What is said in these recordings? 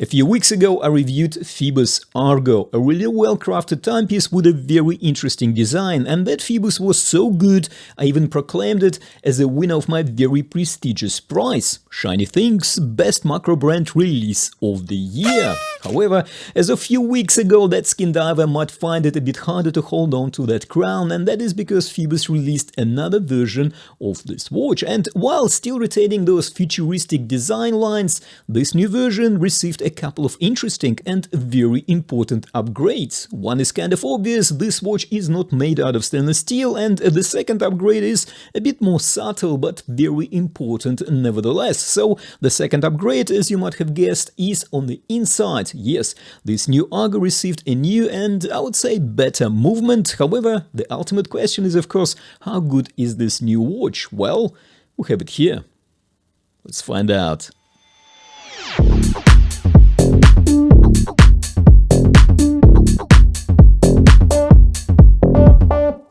A few weeks ago I reviewed Phoibos Argo, a really well-crafted timepiece with a very interesting design, and that Phoibos was so good I even proclaimed it as a winner of my very prestigious prize, Shiny Things Best Macro Brand Release of the Year. However, as of a few weeks ago that skin diver might find it a bit harder to hold on to that crown, and that is because Phoibos released another version of this watch, and while still retaining those futuristic design lines, this new version received a couple of interesting and very important upgrades. One is kind of obvious, this watch is not made out of stainless steel, and the second upgrade is a bit more subtle but very important nevertheless. So the second upgrade, as you might have guessed, is on the inside. Yes, this new Argo received a new and I would say better movement. However, the ultimate question is of course, how good is this new watch? Well, we have it here. Let's find out.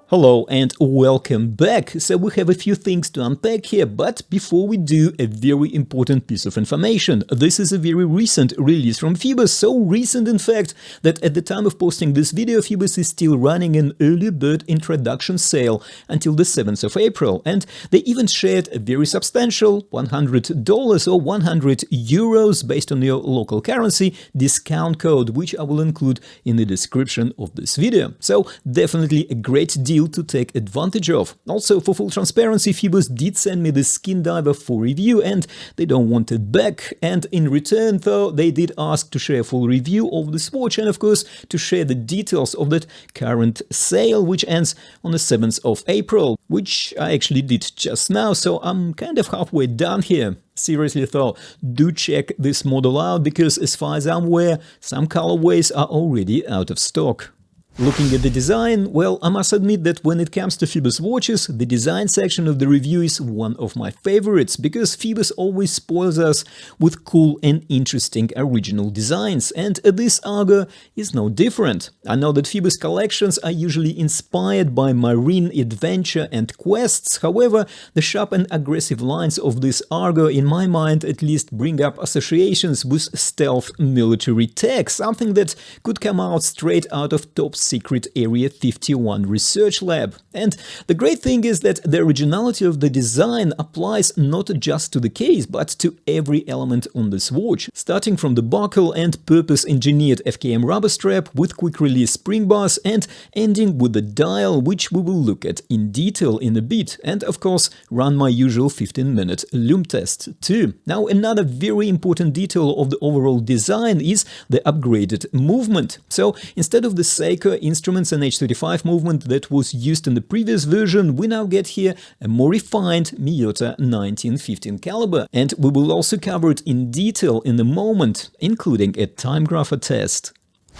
Hello and welcome back. So we have a few things to unpack here, but before we do, a very important piece of information. This is a very recent release from Phoibos, so recent in fact that at the time of posting this video, Phoibos is still running an early bird introduction sale until the 7th of April, and they even shared a very substantial $100 or 100 euros based on your local currency discount code, which I will include in the description of this video. So definitely a great deal to take advantage of. Also, for full transparency, Phoibos did send me the skin diver for review and they don't want it back, and in return though they did ask to share a full review of this watch and of course to share the details of that current sale which ends on the 7th of April, which I actually did just now, so I'm kind of halfway done here. Seriously though, do check this model out because as far as I'm aware, some colorways are already out of stock. Looking at the design, well, I must admit that when it comes to Phoibos watches, the design section of the review is one of my favorites, because Phoibos always spoils us with cool and interesting original designs, and this Argo is no different. I know that Phoibos collections are usually inspired by marine adventure and quests, however, the sharp and aggressive lines of this Argo, in my mind at least, bring up associations with stealth military tech, something that could come out straight out of top secret Area 51 research lab. And the great thing is that the originality of the design applies not just to the case, but to every element on this watch, starting from the buckle and purpose-engineered FKM rubber strap with quick-release spring bars and ending with the dial, which we will look at in detail in a bit, and of course run my usual 15-minute lume test too. Now, another very important detail of the overall design is the upgraded movement. So instead of the Seiko instruments and H35 movement that was used in the previous version, we now get here a more refined Miyota 1915 caliber, and we will also cover it in detail in a moment, including a time grapher test.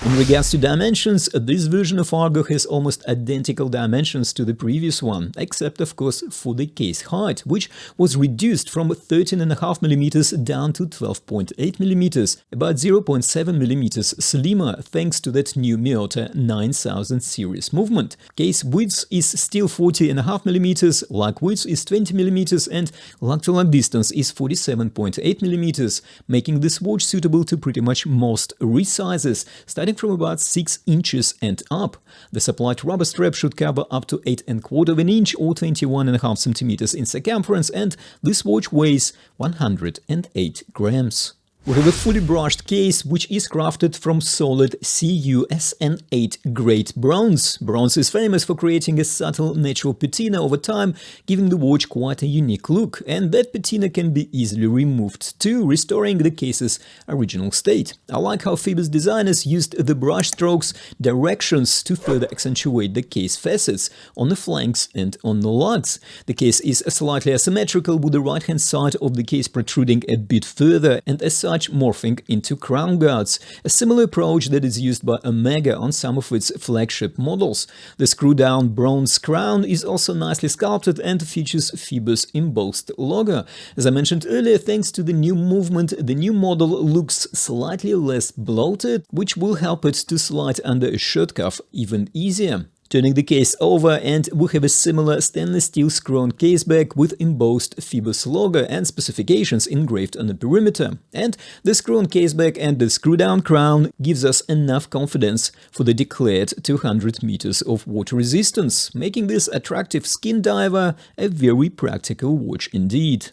In regards to dimensions, this version of Argo has almost identical dimensions to the previous one, except of course for the case height, which was reduced from 13.5mm down to 12.8mm, about 0.7mm slimmer thanks to that new Miyota 9000 series movement. Case width is still 40.5mm, lug width is 20mm, and lug-to-lug distance is 47.8mm, making this watch suitable to pretty much most wrist sizes, starting from about 6 inches and up. The supplied rubber strap should cover up to 8¼ inch or 21.5 centimeters in circumference, and this watch weighs 108 grams. We have a fully brushed case, which is crafted from solid Cu SN8 grade bronze. Bronze is famous for creating a subtle natural patina over time, giving the watch quite a unique look, and that patina can be easily removed too, restoring the case's original state. I like how Phoibos designers used the brush strokes directions to further accentuate the case facets on the flanks and on the lugs. The case is slightly asymmetrical, with the right hand side of the case protruding a bit further, and as such morphing into crown guards, a similar approach that is used by Omega on some of its flagship models. The screw-down bronze crown is also nicely sculpted and features Phoibos embossed logo. As I mentioned earlier, thanks to the new movement, the new model looks slightly less bloated, which will help it to slide under a shirt cuff even easier. Turning the case over, and we have a similar stainless steel scroll caseback with embossed Phoibos logo and specifications engraved on the perimeter. And the scroll caseback and the screw-down crown gives us enough confidence for the declared 200 meters of water resistance, making this attractive skin diver a very practical watch indeed.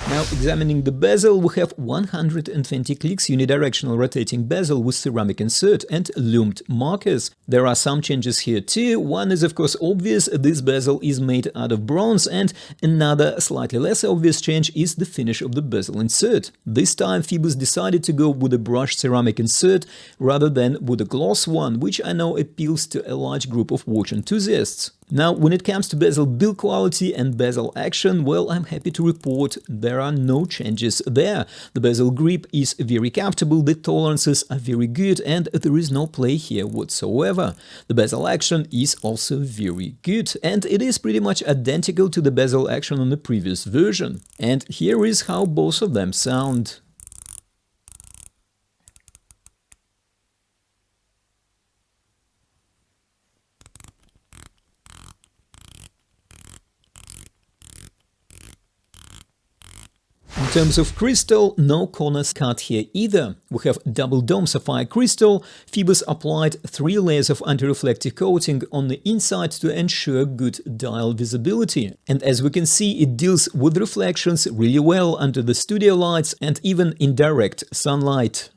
Now, examining the bezel, we have 120 clicks unidirectional rotating bezel with ceramic insert and lumed markers. There are some changes here too. One is of course obvious, this bezel is made out of bronze, and another slightly less obvious change is the finish of the bezel insert. This time Phoibos decided to go with a brushed ceramic insert rather than with a gloss one, which I know appeals to a large group of watch enthusiasts. Now, when it comes to bezel build quality and bezel action, well, I'm happy to report there are no changes there. The bezel grip is very comfortable, the tolerances are very good, and there is no play here whatsoever. The bezel action is also very good, and it is pretty much identical to the bezel action on the previous version. And here is how both of them sound. In terms of crystal, no corners cut here either. We have double dome sapphire crystal. Phoibos applied 3 layers of anti-reflective coating on the inside to ensure good dial visibility. And as we can see, it deals with reflections really well under the studio lights and even in direct sunlight.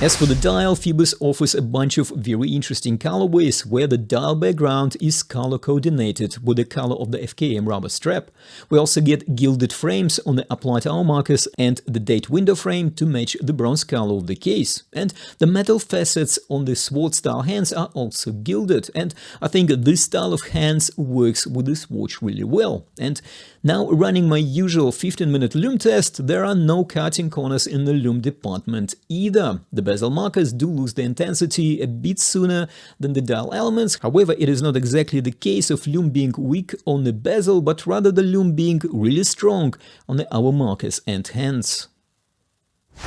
As for the dial, Phoibos offers a bunch of very interesting colorways where the dial background is color coordinated with the color of the FKM rubber strap. We also get gilded frames on the applied hour markers and the date window frame to match the bronze color of the case. And the metal facets on the sword style hands are also gilded, and I think this style of hands works with this watch really well. And now, running my usual 15-minute lume test, there are no cutting corners in the lume department either. The bezel markers do lose the intensity a bit sooner than the dial elements. However, it is not exactly the case of lume being weak on the bezel, but rather the lume being really strong on the hour markers and hands.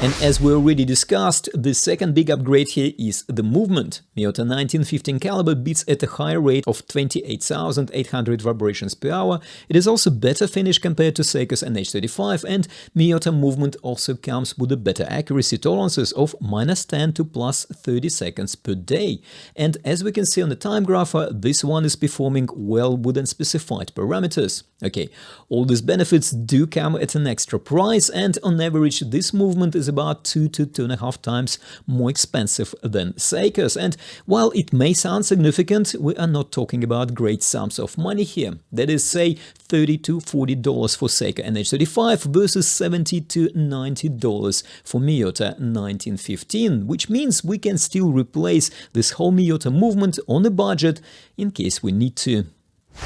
And as we already discussed, the second big upgrade here is the movement. Miyota 1915 caliber beats at a higher rate of 28,800 vibrations per hour. It is also better finished compared to Seikos NH35, and Miyota movement also comes with a better accuracy tolerances of -10 to +30 seconds per day. And as we can see on the time grapher, this one is performing well within specified parameters. Okay, all these benefits do come at an extra price, and on average this movement is about 2 to 2.5 times more expensive than Seikos. And while it may sound significant, we are not talking about great sums of money here. That is, say, $30 to $40 for Seikos NH35 versus $70 to $90 for Miyota 1915, which means we can still replace this whole Miyota movement on a budget in case we need to.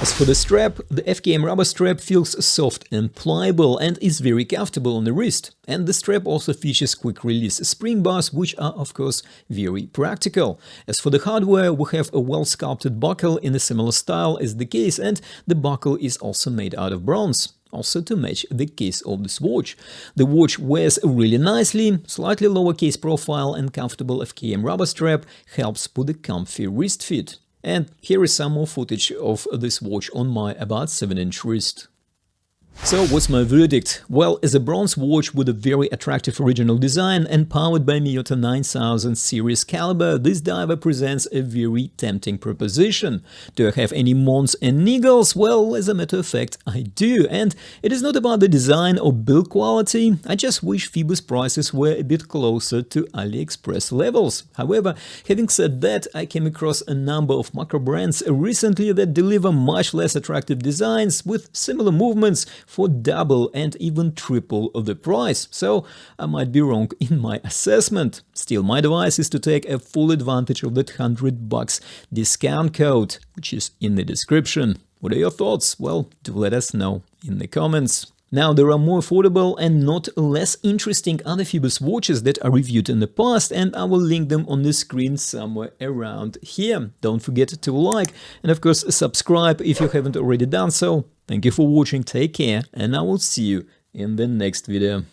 As for the strap, the FKM rubber strap feels soft and pliable and is very comfortable on the wrist. And the strap also features quick-release spring bars, which are of course very practical. As for the hardware, we have a well-sculpted buckle in a similar style as the case, and the buckle is also made out of bronze, also to match the case of this watch. The watch wears really nicely, slightly lower case profile and comfortable FKM rubber strap helps with the comfy wrist fit. And here is some more footage of this watch on my about 7-inch wrist. So what's my verdict? Well, as a bronze watch with a very attractive original design and powered by Miyota 9000 series caliber, this diver presents a very tempting proposition. Do I have any mons and niggles? Well, as a matter of fact, I do. And it is not about the design or build quality, I just wish Phoibos prices were a bit closer to AliExpress levels. However, having said that, I came across a number of macro brands recently that deliver much less attractive designs with similar movements for double and even triple the price, so I might be wrong in my assessment. Still, my advice is to take a full advantage of that $100 discount code, which is in the description. What are your thoughts? Well, do let us know in the comments. Now, there are more affordable and not less interesting other Phoibos watches that are reviewed in the past, and I will link them on the screen somewhere around here. Don't forget to like and of course subscribe if you haven't already done so. Thank you for watching, take care, and I will see you in the next video.